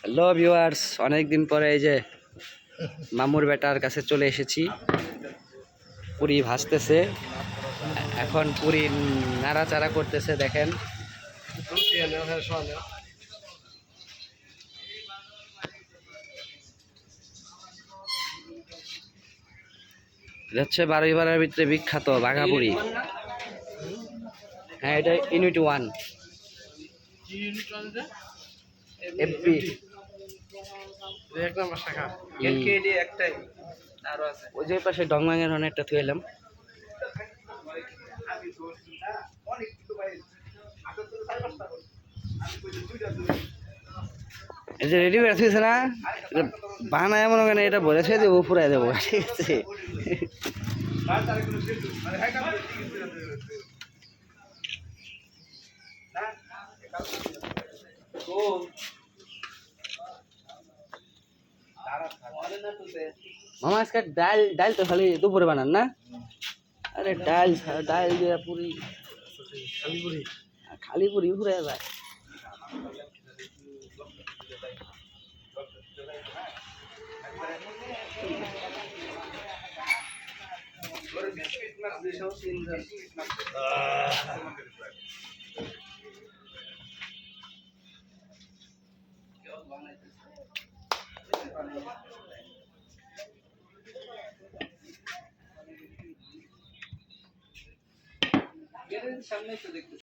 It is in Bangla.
হ্যালো ভিউয়ার্স, অনেক দিন পরে এই যে মামুর বেটার কাছে চলে এসেছি। পুরি ভাজতেছে, এখন পুরি নাড়াচাড়া করতেছে, দেখেন। এটা হচ্ছে বারুইপাড়ার ভিতরে বিখ্যাত বাঘাপুরি। হ্যাঁ, এটা ইউনিট 1 এফপি একটাই আরো আছে। ওই যে পাশে ডংমাঙের অনেকটা থুয়ে এলাম। এই যে রেডি করে থুয়েছে না, বানায় মনে করেন এটা বলেছে দেবো, পুরাই দেবো, ঠিক আছে। মামা আজকে ডাল ডাল তো খালি দুপুরে বানান না? আরে ডাল ডাল দিয়ে পুরি, খালি পুরি ঘুরে যায়। সামনে তো দেখতে